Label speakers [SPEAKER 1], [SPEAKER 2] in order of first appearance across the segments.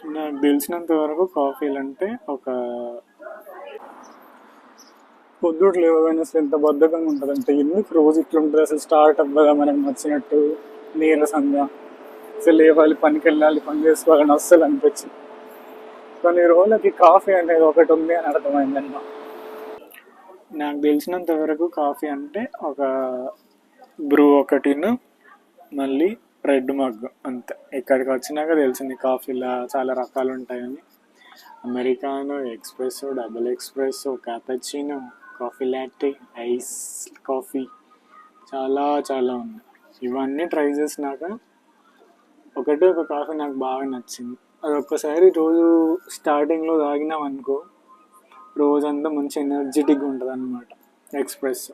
[SPEAKER 1] నాకు తెలిసినంత వరకు కాఫీలు అంటే ఒక పొద్దుట లేవగానే అసలు ఎంత బద్ధకంగా ఉంటుంది అంటే ఎందుకు రోజు ఇట్లా ఉంటుంది అసలు స్టార్ట్ అవ్వదా మనకు నచ్చినట్టు నీరసంగా అసలు లేవాలి పనికి వెళ్ళాలి పని చేసుకోవాలని అస్సలు అనిపించింది. కొన్ని రోజులకి కాఫీ అనేది ఒకటి ఉంది అని అర్థమైందన్నమాట. నాకు తెలిసినంత వరకు కాఫీ అంటే ఒక బ్రూ ఒకటిను మళ్ళీ రెడ్ మగ్ అంతే. ఇక్కడికి వచ్చినాక తెలిసింది కాఫీలో చాలా రకాలు ఉంటాయని. Americano, espresso, double espresso, cappuccino, coffee latte, ice coffee, చాలా చాలా ఉన్నాయి. ఇవన్నీ ట్రై చేసినాక ఒకటే ఒక కాఫీ నాకు బాగా నచ్చింది. అది ఒక్కసారి రోజు స్టార్టింగ్లో తాగినాం అనుకో రోజంతా మంచి ఎనర్జెటిక్గా ఉంటుంది అన్నమాట. ఎక్స్ప్రెస్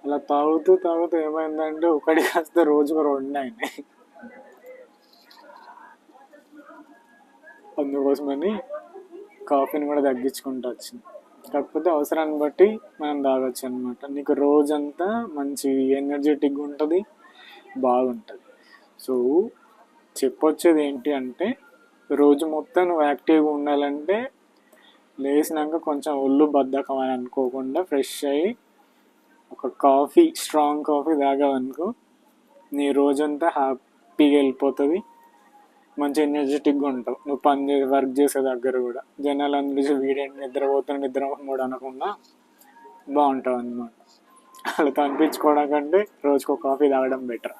[SPEAKER 1] అలా తాగుతూ తాగుతూ ఏమైందంటే ఒకటి కాస్త రోజుకు రెండు అయినాయి. అందుకోసమని కాఫీని కూడా తగ్గించుకుంటూ వచ్చింది. కాకపోతే అవసరాన్ని బట్టి మనం తాగొచ్చు అనమాట. నీకు రోజంతా మంచి ఎనర్జెటిక్గా ఉంటుంది, బాగుంటుంది. సో చెప్పొచ్చేది ఏంటి అంటే రోజు మొత్తం నువ్వు యాక్టివ్గా ఉండాలంటే లేచినాక కొంచెం ఒళ్ళు బద్ధకం అని అనుకోకుండా ఫ్రెష్ అయ్యి ఒక కాఫీ, స్ట్రాంగ్ కాఫీ తాగావనుకో నీ రోజంతా హ్యాపీగా వెళ్ళిపోతుంది. మంచి ఎనర్జెటిక్గా ఉంటావు. నువ్వు వర్క్ చేసే దగ్గర కూడా జనాలు అందరూ వీడేంటి నిద్రపోతున్నాడు అనకుండా బాగుంటావు అన్నమాట. వాళ్ళతో అనిపించుకోవడం కంటే రోజుకో కాఫీ తాగడం బెటర్.